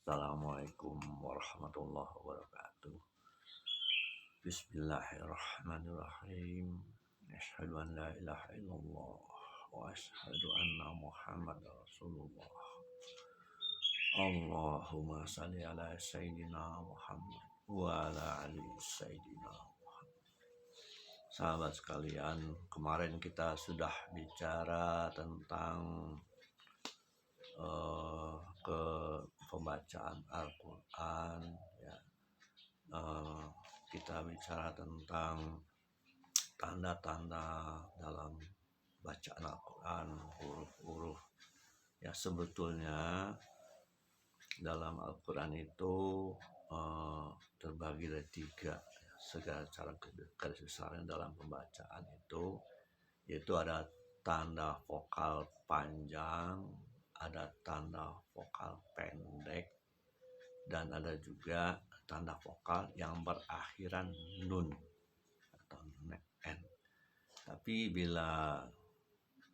Assalamualaikum warahmatullahi wabarakatuh. Bismillahirrahmanirrahim. Asyhadu an la ilaha illallah wa asyhadu anna Muhammadar Rasulullah. Allahumma shalli ala sayyidina Muhammad wa ala ali sayyidina Muhammad. Sahabat sekalian, kemarin kita sudah bicara tentang ke pembacaan Al-Quran ya. Kita bicara tentang tanda-tanda dalam bacaan Al-Quran, huruf-huruf ya. Sebetulnya dalam Al-Quran itu terbagi dari 3 segala cara garis besarnya dalam pembacaan itu, yaitu ada tanda vokal panjang, ada tanda vokal pendek, dan ada juga tanda vokal yang berakhiran nun atau n. Tapi bila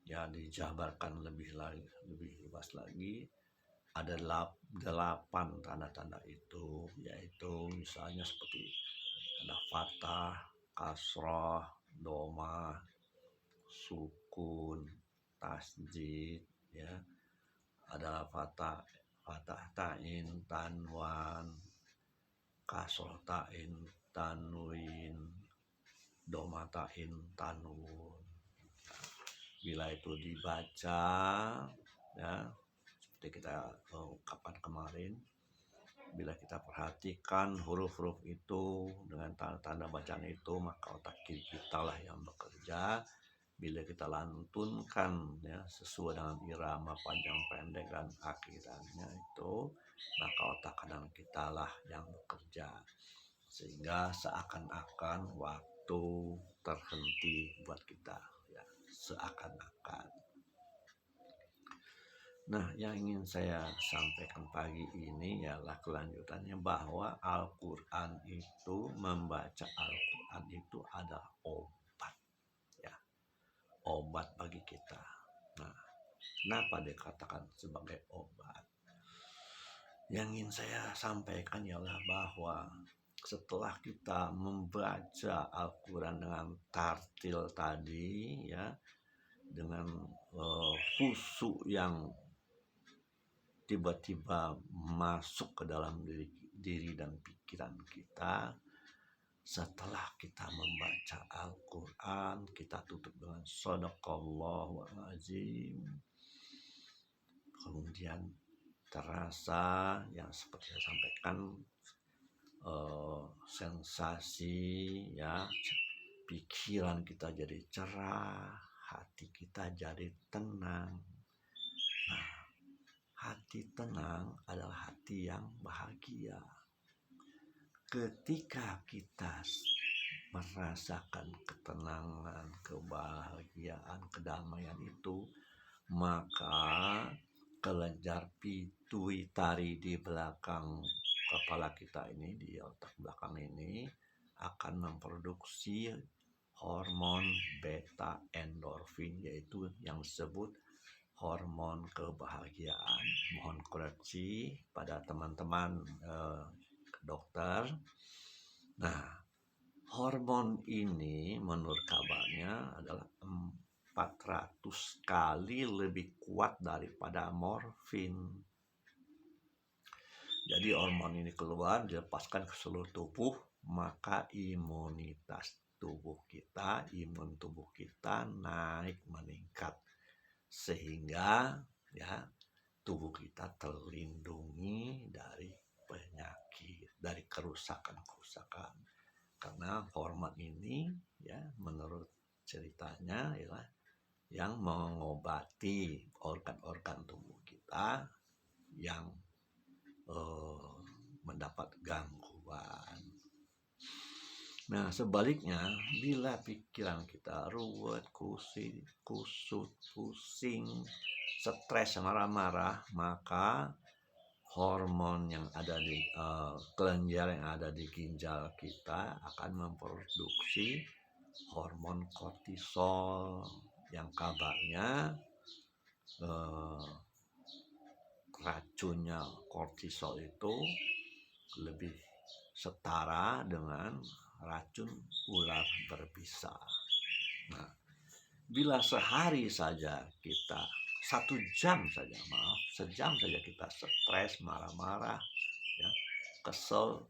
ya dijabarkan lebih luas lagi, ada 8 tanda-tanda itu, yaitu misalnya seperti tanda fathah, kasrah, domah, sukun, tasjid ya. Ada fathah ta'in, tanwan, kasrah ta'in, tanwin, domah ta'in, tanwun. Bila itu dibaca ya, seperti kita ungkapkan kemarin, bila kita perhatikan huruf-huruf itu dengan tanda-tanda bacaan itu, maka otak kita lah yang bekerja. Bila kita lantunkan ya sesuai dengan irama panjang pendek dan akhirannya itu, maka otak kanan kita lah yang bekerja, sehingga seakan-akan waktu terhenti buat kita ya, seakan-akan. Nah, yang ingin saya sampaikan pagi ini ialah kelanjutannya, bahwa Al-Quran itu, membaca Al-Quran itu adalah obat ya, obat bagi kita. Nah, kenapa dikatakan sebagai obat? Yang ingin saya sampaikan ialah bahwa setelah kita membaca Al-Quran dengan tartil tadi ya, dengan khusyuk yang tiba-tiba masuk ke dalam diri dan pikiran kita, setelah kita membaca Al-Quran, kita tutup dengan shadaqallahul azim. Kemudian terasa yang seperti saya sampaikan, sensasi ya, pikiran kita jadi cerah, hati kita jadi tenang. Nah, hati tenang adalah hati yang bahagia. Ketika kita merasakan ketenangan, kebahagiaan, kedamaian itu, maka kelenjar pituitari di belakang kepala kita ini, di otak belakang ini, akan memproduksi hormon beta endorfin, yaitu yang disebut hormon kebahagiaan. Mohon koreksi pada teman-teman dokter. Nah, hormon ini menurut kabarnya adalah 400 kali lebih kuat daripada morfin. Jadi hormon ini keluar, dilepaskan ke seluruh tubuh, maka imunitas tubuh kita, imun tubuh kita naik, meningkat, sehingga ya tubuh kita terlindungi dari penyakit, dari kerusakan. Karena hormon ini ya, menurut ceritanya ya, yang mengobati organ-organ tubuh kita yang mendapat gangguan. Nah, sebaliknya, bila pikiran kita ruwet, kusut, pusing, stres, marah-marah, maka hormon yang ada di kelenjar yang ada di ginjal kita akan memproduksi hormon kortisol, yang kabarnya racunnya kortisol itu lebih setara dengan racun ular berbisa. Nah, bila sehari saja kita 1 jam saja, sejam saja kita stres, marah-marah, ya, kesel,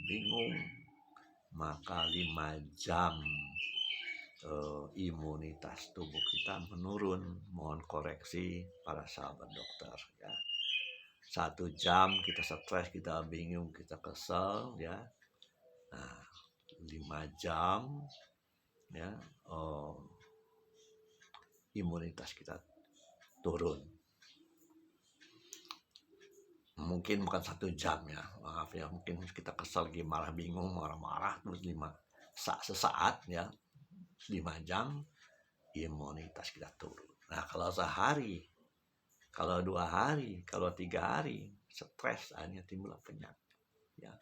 bingung, maka 5 jam imunitas tubuh kita menurun. Mohon koreksi para sahabat dokter, ya. 1 jam kita stres, kita bingung, kita kesel, ya. Nah, 5 jam, ya, imunitas kita turun. Mungkin bukan 1 jam, ya, maaf ya, mungkin kita kesel, marah, bingung, marah-marah terus sesaat, ya, 5 jam imunitas kita turun. Nah, kalau sehari, kalau 2 hari, kalau 3 hari stres, hanya timbul penyakit, ya.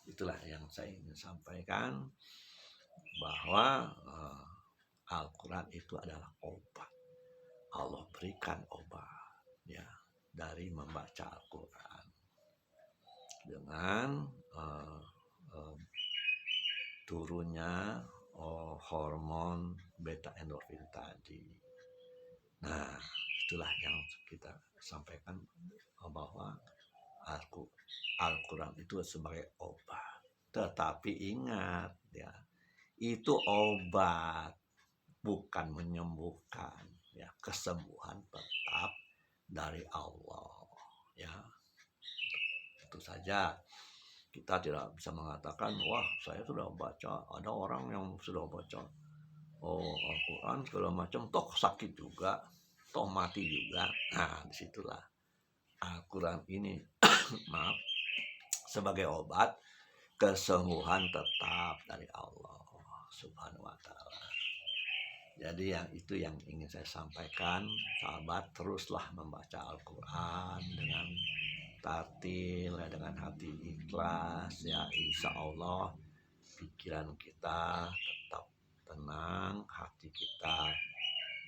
Itulah yang saya ingin sampaikan, bahwa Al-Quran itu adalah obat. Allah berikan obat, ya, dari membaca Al-Quran dengan turunnya hormon beta endorfin tadi. Nah, itulah yang kita sampaikan, bahwa Al-Quran itu sebagai obat. Tetapi ingat, ya, itu obat, bukan menyembuhkan, ya. Kesembuhan tetap dari Allah, ya. Itu saja. Kita tidak bisa mengatakan, wah, saya sudah baca, ada orang yang sudah baca Al-Quran segala macam, toh sakit juga, toh mati juga. Nah, disitulah Al-Quran ini maaf, sebagai obat, kesembuhan tetap dari Allah Subhanahu wa Ta'ala. Jadi itu yang ingin saya sampaikan, sahabat. Teruslah membaca Al-Quran dengan tartil, ya, dengan hati ikhlas, ya. Insya Allah pikiran kita tetap tenang, hati kita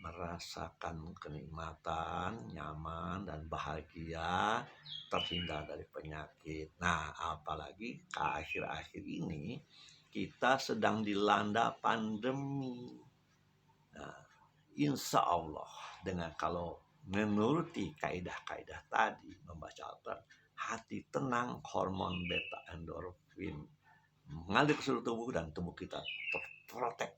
merasakan kenikmatan, nyaman dan bahagia, terhindar dari penyakit. Nah, apalagi ke akhir-akhir ini kita sedang dilanda pandemi. Nah, insya Allah dengan kalau menuruti kaidah-kaidah tadi, membaca Al-Quran, hati tenang, hormon beta endorfin mengalir ke seluruh tubuh dan tubuh kita terprotek.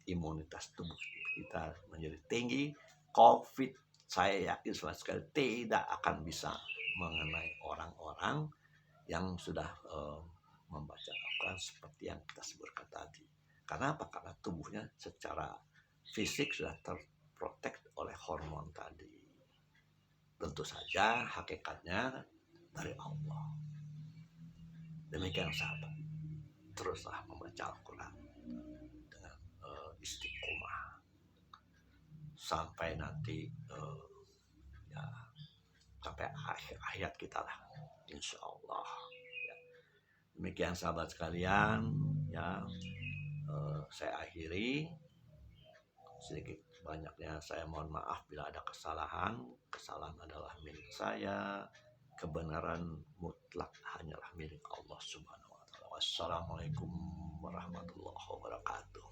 Imunitas tubuh kita menjadi tinggi. COVID, saya yakin sekali tidak akan bisa mengenai orang-orang yang sudah membaca Al-Quran seperti yang kita sebutkan tadi. Karena apa? Karena tubuhnya secara fisik sudah terprotek oleh hormon tadi. Tentu saja hakikatnya dari Allah. Demikian sahabat, teruslah membaca Al-Quran dengan istiqomah sampai nanti, ya, sampai akhir hayat kita lah, insya Allah, ya. Demikian sahabat sekalian, ya, saya akhiri. Sedikit banyaknya saya mohon maaf bila ada kesalahan. Kesalahan adalah milik saya, kebenaran mutlak hanyalah milik Allah Subhanahu wa Ta'ala. Wassalamualaikum warahmatullahi wabarakatuh.